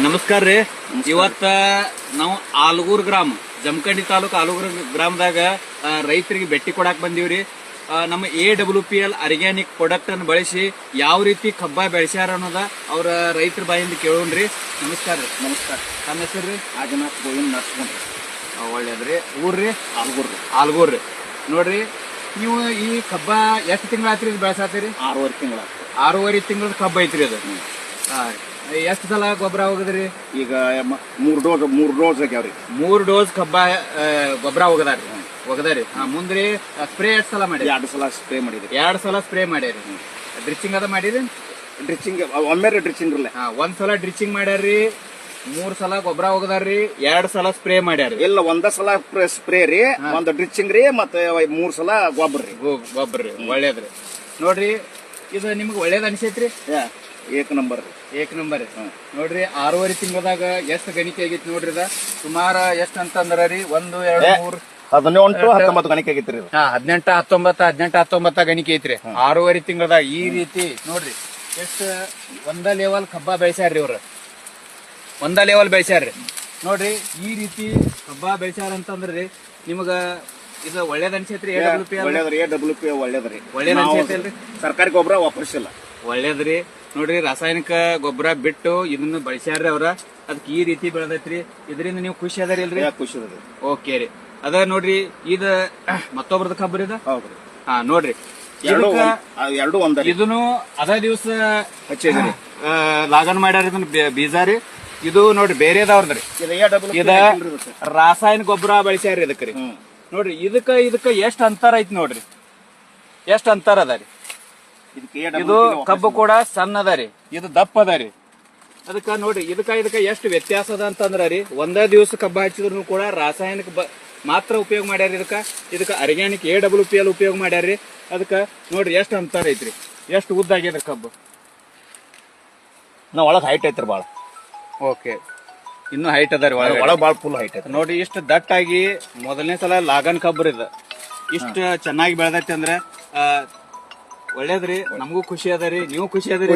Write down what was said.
ನಮಸ್ಕಾರ ರೀ. ಇವತ್ತ ನಾವು ಆಲಗೂರ್ ಗ್ರಾಮ, ಜಮಖಂಡಿ ತಾಲೂಕು ಆಲಗೂರ್ ಗ್ರಾಮದಾಗ ರೈತರಿಗೆ ಭೇಟಿ ಕೊಡಾಕ್ ಬಂದೀವ್ರಿ. ನಮ್ಮ AWPL ಆರ್ಗ್ಯಾನಿಕ್ ಪ್ರಾಡಕ್ಟ್ ಅನ್ನು ಬಳಸಿ ಯಾವ ರೀತಿ ಕಬ್ಬ ಬೆಳೆಸ್ಯಾರ ಅನ್ನೋದ ಅವ್ರ ರೈತರ ಬಾಯಿಂದ ಕೇಳೋಣ್ರಿ. ನಮಸ್ಕಾರ ರೀ. ನಮಸ್ಕಾರ. ನಮ್ಮ ಹೆಸರು ರೀ ಆಜನಾಥ್ ಗೋವಿಂದ್ ನಡ್ಸ್ಕೊಂಡ್ರಿ. ಒಳ್ಳೇದ್ರಿ. ಊರ್ರಿ ಆಲ್ಗೂರ್ರಿ. ಆಲ್ಗೂರ್ರಿ. ನೋಡ್ರಿ, ನೀವು ಈ ಕಬ್ಬ ಎಷ್ಟು ತಿಂಗಳ ಆತ್ರಿ ಬೆಳೆಸಾತೀರಿ? 6.5 ತಿಂಗಳ. 6.5 ತಿಂಗಳ ಕಬ್ಬ ಐತ್ರಿ ಅದು. ಎಷ್ಟು ಸಲ ಗೊಬ್ಬರ ಹೋಗದ್ರಿ? ಈಗ 3 ಡೋಸ್ ಆಗ್ಯಾವ್ರಿ. 3 ಡೋಸ್ ಕಬ್ಬ ಗೊಬ್ಬರ ಹೋಗದಾರಿ. ಮುಂದ್ರಿ ಸ್ಪ್ರೇ ಎಷ್ಟು ಸಲ ಮಾಡಿ? 2 ಸಲ ಸ್ಪ್ರೇ ಮಾಡಿದ್ರಿ. 2 ಸಲ ಸ್ಪ್ರೇ ಮಾಡ್ಯಾರಿ. ಡ್ರಿಚಿಂಗ್ ಅದ ಮಾಡಿರಿ? ಡ್ರಿಚಿಂಗ್ ಒಮ್ಮೆ ಡ್ರಿಚಿಂಗ್ ಇರಲ್ಲ. 1 ಸಲ ಡ್ರಿಚಿಂಗ್ ಮಾಡ್ಯಾರ್ರಿ, 3 ಸಲ ಗೊಬ್ಬರ ಹೋಗದಾರ್ರಿ, 2 ಸಲ ಸ್ಪ್ರೇ ಮಾಡ್ಯಾರಿ. ಇಲ್ಲ, 1 ಸಲ ಸ್ಪ್ರೇ ರೀ, 1 ಡ್ರಿಚಿಂಗ್ ರೀ, ಮತ್ತೆ 3 ಸಲ ಗೊಬ್ಬರ ರೀ. ಗೊಬ್ಬರ ರೀ. ಒಳ್ಳೇದ್ರಿ. ನೋಡ್ರಿ, ಇದು ನಿಮ್ಗೆ ಒಳ್ಳೇದ್ ಅನ್ಸೈತ್ರಿ? ಏಕ ನಂಬರ್ ರೀ. ಏಕ್ ನಂಬರ್. ನೋಡ್ರಿ, 6.5 ತಿಂಗಳದಾಗ ಎಷ್ಟು ಗಣಿಕೆ ಆಗೈತಿ ನೋಡ್ರಿ. ಸುಮಾರ ಎಷ್ಟ್ ಅಂತಂದ್ರ ರೀ, 1 2 3 18 19 ಗಣಿಕೆ ಆಗೈತ್ರಿ. 18 19 ಗಣಿಕೆ ಐತ್ರಿ. 6.5 ತಿಂಗಳದಾಗ ಈ ರೀತಿ ನೋಡ್ರಿ ಎಷ್ಟ್ ಒಂದ ಲೆವೆಲ್ ಕಬ್ಬ ಬೆಳೆಸ್ಯಾರ್ರಿ ಇವ್ರ. ಒಂದ ಲೆವೆಲ್ ಬೆಳೆಸ್ಯಾರ್ರಿ. ನೋಡ್ರಿ, ಈ ರೀತಿ ಕಬ್ಬ ಬೆಳೆಸ್ಯಾರ ಅಂತಂದ್ರಿ ನಿಮಗ ಇದು ಒಳ್ಳೇದ್ ಅನ್ಸೈತ್ರಿ? AWPL ಒಳ್ಳೇದ್ರಿ. ಒಳ್ಳೇದ್ ಅನ್ಸೈತಿ. ಸರ್ಕಾರಿ ಗೊಬ್ಬರ ವಾಪರ್ಸಿಲ್ಲ. ಒಳ್ಳೇದ್ರಿ. ನೋಡ್ರಿ, ರಾಸಾಯನಿಕ ಗೊಬ್ಬರ ಬಿಟ್ಟು ಇದನ್ನ ಬಳಸ್ಯಾರ್ರಿ ಅವ್ರ. ಅದಕ್ಕೆ ಈ ರೀತಿ ಬೆಳೆದೈತ್ರಿ. ಇದರಿಂದ ನೀವು ಖುಷಿ ಅದಾರಿ ಇಲ್ರಿ? ಖುಷಿ ಅದ. ಓಕೆ ರೀ. ಅದ ನೋಡ್ರಿ, ಇದ ಮತ್ತೊಬ್ರದ ಕಬ್ಬರಿ ಇದ. ಹೌದ್ರಿ. ನೋಡ್ರಿ, ಎರಡು ಒಂದ. ಇದನ್ನು ಅದ ದಿವಸ ಹಚ್ಚಿದ್ರಿ, ಲಾಗನ್ ಮಾಡ್ಯಾರ. ಇದನ್ನ ಬೀಜ ರೀ. ಇದು ನೋಡ್ರಿ ಬೇರೆದವ್ರದ್ರಿ. ಇದ ರಾಸಾಯನಿಕ ಗೊಬ್ಬರ ಬಳಸ್ಯಾರ ಇದಕ್ರಿ. ನೋಡ್ರಿ, ಇದಕ್ಕ ಎಷ್ಟ್ ಅಂತರ ಐತಿ ನೋಡ್ರಿ, ಎಷ್ಟ್ ಅಂತರ ಅದ ರೀ. ಇದು ಕಬ್ಬು ಕೂಡ ಸಣ್ಣ ಅದ ರೀ, ಇದು ದಪ್ಪ ಅದ ರೀ. ಅದಕ್ಕ ನೋಡ್ರಿ, ಇದಕ್ಕ ಎಷ್ಟು ವ್ಯತ್ಯಾಸ ಅದ ಅಂತಂದ್ರ ರೀ, ಒಂದೇ ದಿವಸ ಕಬ್ಬ ಹಚ್ಚಿದ್ರು ಕೂಡ ರಾಸಾಯನಿಕ ಮಾತ್ರ ಉಪಯೋಗ ಮಾಡ್ಯಾರ. ಇದಕ್ಕ ಆರ್ಗ್ಯಾನಿಕ್ AWPL ಉಪಯೋಗ ಮಾಡ್ಯಾರ್ರಿ. ಅದಕ್ಕ ನೋಡ್ರಿ ಎಷ್ಟು ಅಂತರ ಐತ್ರಿ, ಎಷ್ಟು ಉದ್ದ ಆಗ್ಯದ ಕಬ್ಬು. ನಾವ್ ಒಳಗ್ ಹೈಟ್ ಐತ್ರಿ ಬಾಳ. ಓಕೆ, ಇನ್ನು ಹೈಟ್ ಅದ ರೀ ಒಳಗ್ ಬಾಳ ಫುಲ್ ಹೈಟ್ ಐತಿ. ನೋಡ್ರಿ, ಇಷ್ಟು ದಟ್ಟಾಗಿ ಮೊದಲನೇ ಸಲ ಲಾಗನ್ ಕಬ್ಬರ್ ಇದ ಇಷ್ಟ ಚೆನ್ನಾಗಿ ಬೆಳೆದೈತಿ ಅಂದ್ರ ಒಳ್ಳೇದ್ರಿ. ನಮಗೂ ಖುಷಿ ಅದ ರೀ, ನೀವು ಖುಷಿ ಅದರಿ.